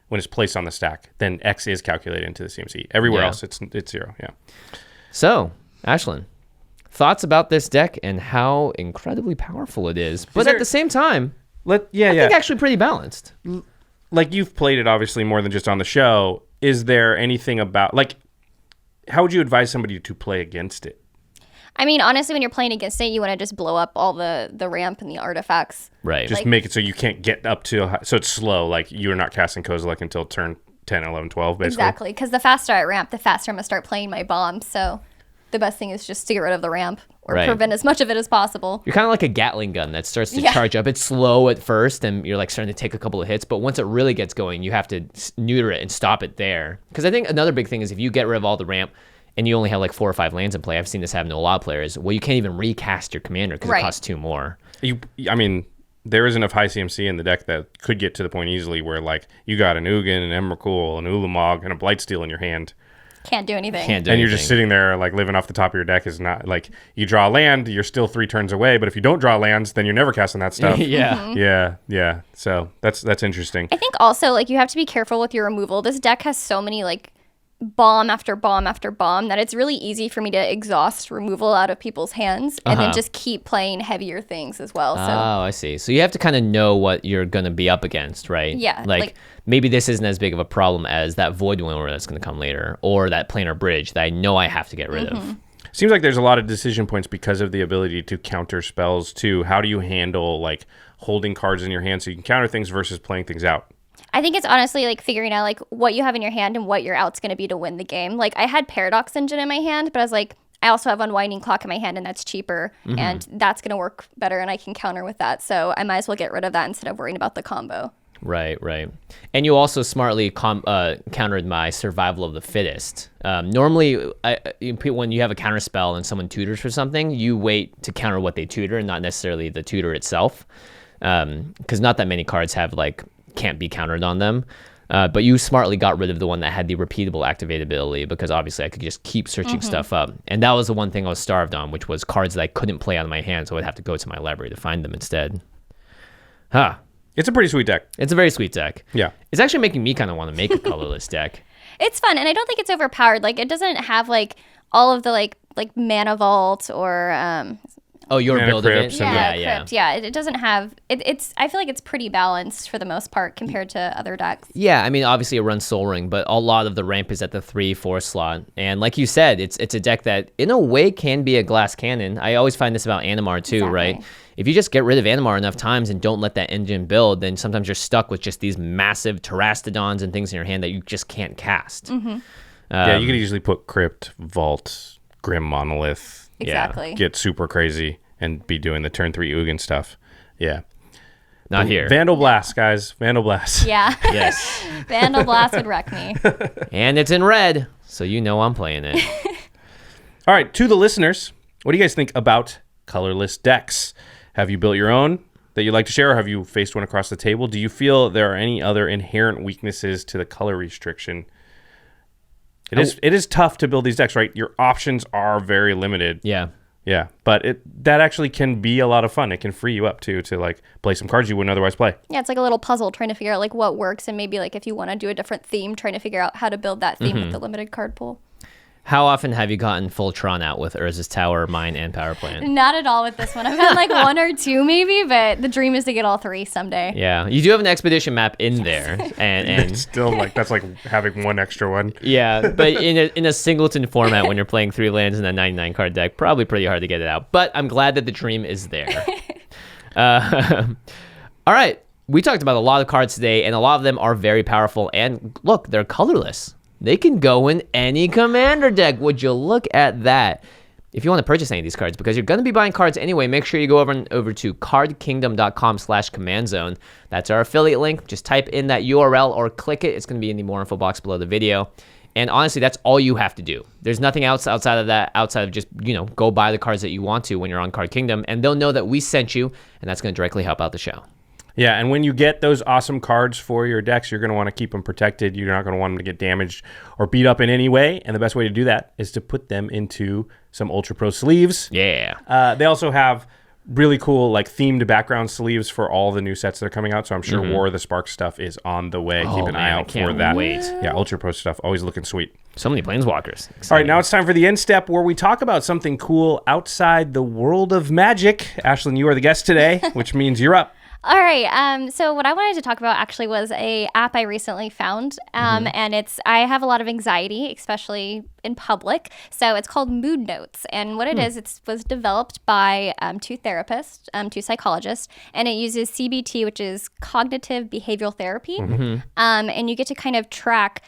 when it's placed on the stack, then X is calculated into the CMC. Everywhere else, it's 0. Yeah. So, Ashlen, thoughts about this deck and how incredibly powerful it is, but there- at the same time, I think yeah. actually pretty balanced. Like, you've played it obviously more than just on the show. Is there anything about, like, how would you advise somebody to play against it? I mean, honestly, when you're playing against it, you want to just blow up all the ramp and the artifacts. Right. Just make it so you can't get up to, so it's slow. Like, you're not casting Kozilek until turn 10, 11, 12, basically. Exactly, because the faster I ramp, the faster I'm going to start playing my bombs. So the best thing is just to get rid of the ramp or Right. prevent as much of it as possible. You're kind of like a Gatling gun that starts to charge up. It's slow at first, and you're like starting to take a couple of hits. But once it really gets going, you have to neuter it and stop it there. Because I think another big thing is if you get rid of all the ramp and you only have like 4 or 5 lands in play, I've seen this happen to a lot of players. Well, you can't even recast your commander because it costs 2 more. I mean, there is enough high CMC in the deck that could get to the point easily where, like, you got an Ugin, an Emrakul, an Ulamog, and a Blightsteel in your hand. Can't do anything. Can't do And anything. you're just sitting there, like, living off the top of your deck. Is not, like, you draw a land, you're still 3 turns away, but if you don't draw lands, then you're never casting that stuff. Yeah. Yeah. So that's interesting. I think also, like, you have to be careful with your removal. This deck has so many, like, bomb after bomb after bomb that it's really easy for me to exhaust removal out of people's hands and then just keep playing heavier things as well. So Oh, I see. So you have to kind of know what you're going to be up against, right? Yeah, Like maybe this isn't as big of a problem as that Void Winter that's going to come later, or that Planar Bridge that I know I have to get rid of. Seems like there's a lot of decision points because of the ability to counter spells too. How do you handle, like, holding cards in your hand so you can counter things versus playing things out? I think it's honestly like figuring out like what you have in your hand and what your out's going to be to win the game. Like I had Paradox Engine in my hand, but I was like, I also have Unwinding Clock in my hand and that's cheaper and that's going to work better and I can counter with that. So I might as well get rid of that instead of worrying about the combo. Right. And you also smartly countered my survival of the fittest. Normally, when you have a counter spell and someone tutors for something, you wait to counter what they tutor and not necessarily the tutor itself. Because not that many cards have can't be countered on them. But you smartly got rid of the one that had the repeatable activatability because obviously I could just keep searching stuff up. And that was the one thing I was starved on, which was cards that I couldn't play out of my hand, so I'd have to go to my library to find them instead. It's a pretty sweet deck. It's a very sweet deck. Yeah. It's actually making me kind of want to make a colorless deck. It's fun, and I don't think it's overpowered. It doesn't have all of the like mana vault or your Mana build of it. crypts and crypt. Yeah, it doesn't have it's I feel like it's pretty balanced for the most part compared to other decks. Yeah, I mean obviously it runs Soul Ring, but a lot of the ramp is at the 3-4 slot. And like you said, it's a deck that in a way can be a glass cannon. I always find this about Animar too, Exactly. right? If you just get rid of Animar enough times and don't let that engine build, then sometimes you're stuck with just these massive Terastodons and things in your hand that you just can't cast. Yeah, you could easily put Crypt, Vault, Grim Monolith, Exactly. get super crazy and be doing the turn 3 Ugin stuff. Yeah. Not here. Vandal Blast, guys. Vandal Blast. Yeah. Yes. Vandal Blast would wreck me. And it's in red, so you know I'm playing it. All right, to the listeners, what do you guys think about colorless decks? Have you built your own that you'd like to share, or have you faced one across the table? Do you feel there are any other inherent weaknesses to the color restriction? It is tough to build these decks, right? Your options are very limited. Yeah. Yeah, but that actually can be a lot of fun. It can free you up too to play some cards you wouldn't otherwise play. Yeah, it's like a little puzzle trying to figure out what works, and maybe if you want to do a different theme, trying to figure out how to build that theme with the limited card pool. How often have you gotten full Tron out with Urza's Tower, Mine, and Power Plant? Not at all with this one. I've gotten one or two maybe, but the dream is to get all three someday. Yeah, you do have an expedition map in there, and Still, that's like having one extra one. yeah, but in a singleton format when you're playing 3 lands in a 99 card deck, probably pretty hard to get it out. But I'm glad that the dream is there. All right, we talked about a lot of cards today, and a lot of them are very powerful. And look, they're colorless. They can go in any commander deck. Would you look at that? If you want to purchase any of these cards, because you're going to be buying cards anyway, make sure you go over to cardkingdom.com/commandzone. That's our affiliate link. Just type in that URL or click it. It's going to be in the more info box below the video. And honestly, that's all you have to do. There's nothing else outside of that, outside of just, go buy the cards that you want to when you're on Card Kingdom, and they'll know that we sent you, and that's going to directly help out the show. Yeah, and when you get those awesome cards for your decks, you're going to want to keep them protected. You're not going to want them to get damaged or beat up in any way. And the best way to do that is to put them into some Ultra Pro sleeves. Yeah. They also have really cool themed background sleeves for all the new sets that are coming out. So I'm sure War of the Spark stuff is on the way. Keep an eye out for that. Wait. Yeah, Ultra Pro stuff, always looking sweet. So many Planeswalkers. Exciting. All right, now it's time for the end step where we talk about something cool outside the world of Magic. Ashlen, you are the guest today, which means you're up. All right. So what I wanted to talk about actually was a app I recently found, and I have a lot of anxiety, especially in public. So it's called Moodnotes, and what it is, it was developed by two therapists, two psychologists, and it uses CBT, which is cognitive behavioral therapy, and you get to kind of track.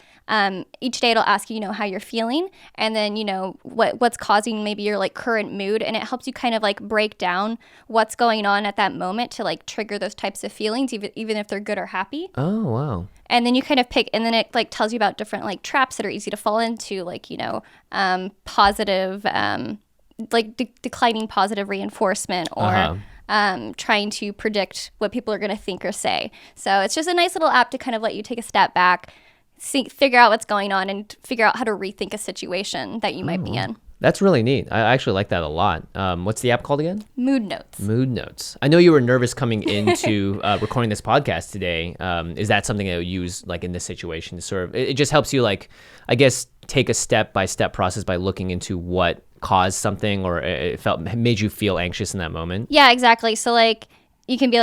Each day it'll ask you, how you're feeling, and then, what's causing maybe your current mood, and it helps you kind of break down what's going on at that moment to trigger those types of feelings, even if they're good or happy. Oh, wow. And then you kind of pick, and then it tells you about different traps that are easy to fall into, positive, declining positive reinforcement or trying to predict what people are going to think or say. So it's just a nice little app to kind of let you take a step back, figure out what's going on, and figure out how to rethink a situation that you might be in. That's really neat. I actually like that a lot. What's the app called again? Moodnotes. Moodnotes. I know you were nervous coming into recording this podcast today. Is that something that you use in this situation to sort of, it just helps you I guess take a step-by-step process by looking into what caused something or it made you feel anxious in that moment? Yeah, exactly. So you can be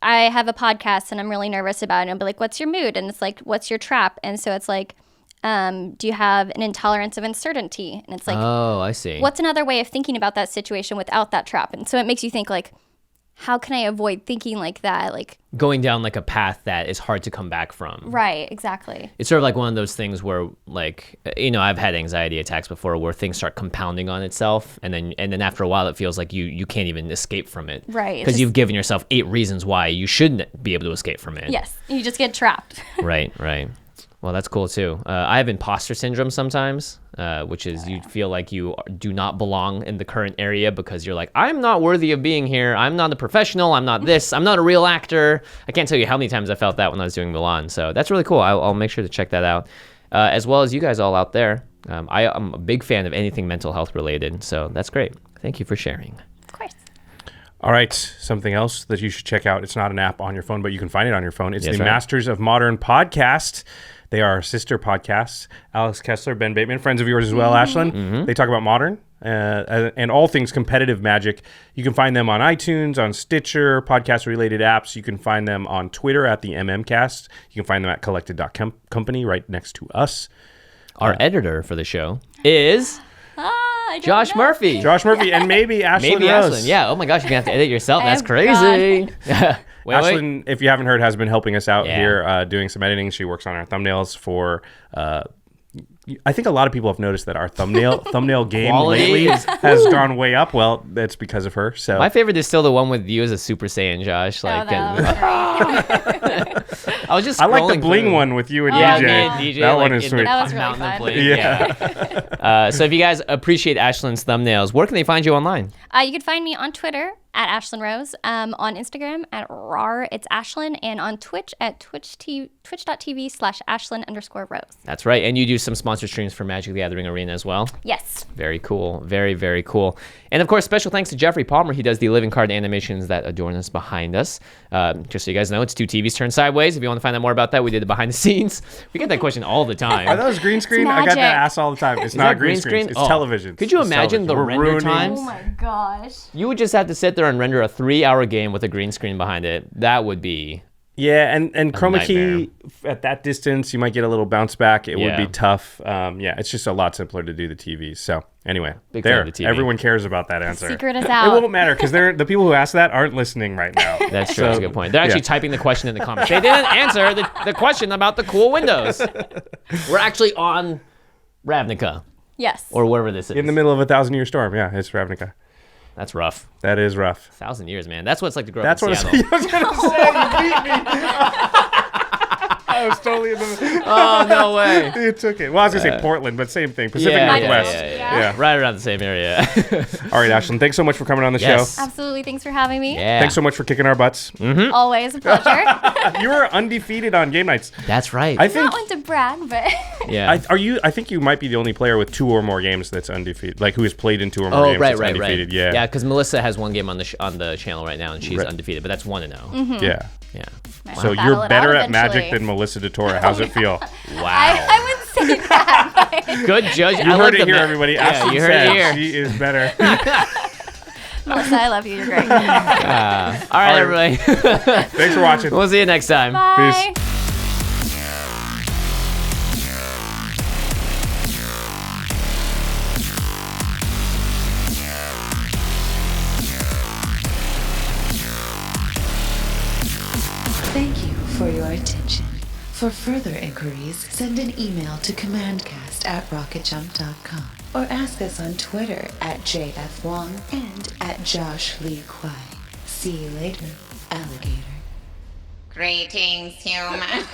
I have a podcast and I'm really nervous about it. And I'll be what's your mood? And it's what's your trap? And so it's do you have an intolerance of uncertainty? And it's oh, I see. What's another way of thinking about that situation without that trap? And so it makes you think how can I avoid thinking like that? Like, going down like a path that is hard to come back from. right, exactly. It's sort of like one of those things where, like, I've had anxiety attacks before where things start compounding on itself, and then after a while it feels like you can't even escape from it. Right. Because you've given yourself 8 reasons why you shouldn't be able to escape from it. Yes, you just get trapped. Right. Well, that's cool too. I have imposter syndrome sometimes, which is you feel like you do not belong in the current area because you're like, I'm not worthy of being here. I'm not a professional. I'm not this. I'm not a real actor. I can't tell you how many times I felt that when I was doing Milan. So that's really cool. I'll make sure to check that out, as well as you guys all out there. I am a big fan of anything mental health related. So that's great. Thank you for sharing. Of course. All right, something else that you should check out. It's not an app on your phone, but you can find it on your phone. It's Yes, the right. Masters of Modern podcast. They are sister podcasts. Alex Kessler, Ben Bateman, friends of yours as well, Ashlen. They talk about modern and all things competitive Magic. You can find them on iTunes, on Stitcher, podcast-related apps. You can find them on Twitter at the MMcast. You can find them at collected.company right next to us. Our editor for the show is I don't Josh know. Murphy. Josh Murphy and maybe Ashlen Maybe Rose. Ashlen. Yeah. Oh my gosh, you're gonna have to edit yourself. That's Oh, crazy. Wait. Ashlen, if you haven't heard, has been helping us out Yeah. here doing some editing. She works on our thumbnails for. I think a lot of people have noticed that our thumbnail game Quality lately is- has gone way up. Well, that's because of her. So My favorite is still the one with you as a Super Saiyan, Josh. Like, that was great. I was just. I like the scrolling bling through. one with you and Yeah, DJ. me and DJ. That like, one is in sweet. the That was really mountain of fun. bling. Yeah. So if you guys appreciate Ashlen's thumbnails, where can they find you online? You can find me on Twitter at Ashlen Rose, on Instagram at RAR, it's Ashlen, and on Twitch at twitch.tv/Ashlen_Rose. That's right. And you do some sponsor streams for Magic the Gathering Arena as well. Yes. Very cool. Very, very cool. And of course, special thanks to Geoffrey Palmer. He does the living card animations that adorn us behind us. Just so you guys know, it's 2 TVs turned sideways. If you want to find out more about that, we did the behind the scenes. We get that question all the time. Are those green screen? I got magic. that asked all the time. It's not that green screen. It's television. Could you It's imagine the television. We're render ruining- times? Oh my gosh. You would just have to sit there and render a 3-hour game with a green screen behind it. That would be... Yeah, and chroma nightmare. key at that distance, you might get a little bounce back. It would Yeah. be tough. Yeah, it's just a lot simpler to do the TVs. So anyway, Big fan there. of the TV. Everyone cares about that answer. Secret is It out. won't matter because the people who asked that aren't listening right now. That's true. That's a good point. They're actually yeah. typing the question in the comments. They didn't answer the question about the cool windows. We're actually on Ravnica, Yes. or wherever this is. In the middle of a 1,000-year storm. Yeah, it's Ravnica. That's rough. That is rough. 1,000 years, man. That's what it's like to grow That's up in what Seattle. I was going to say. You beat me. I was totally in the... Oh, no way. You took it. Well, I was going to say Portland, but same thing. Pacific Yeah, Northwest. yeah. Right around the same area. All right, Ashlen, thanks so much for coming on the Yes. Absolutely. Thanks for having me. Yeah. show. Thanks so much for kicking our butts. Always a pleasure. You were undefeated on game nights. That's right. I think... Not one to brag, but yeah. I think you might be the only player with 2 or more games that's undefeated, like who has played in 2 or more games right, that's right, undefeated. right. Yeah. Yeah, because Melissa has one game on the channel right now, and she's Right. undefeated, but that's 1-0. Yeah. Yeah. So Battle you're it better out at Magic eventually. than Melissa DeTora. How's it feel? Wow. I wouldn't say that. But Good judge. You heard it here, everybody. Yeah, Ashlen you heard it said here. she is better. Melissa, I love you. You're great. All right, everybody. Thanks for watching. We'll see you next time. Bye. Peace. Thank you for your attention. For further inquiries, send an email to commandcast@rocketjump.com or ask us on Twitter @JFWong and @Josh Lee Kwai. See you later, alligator. Greetings, humans.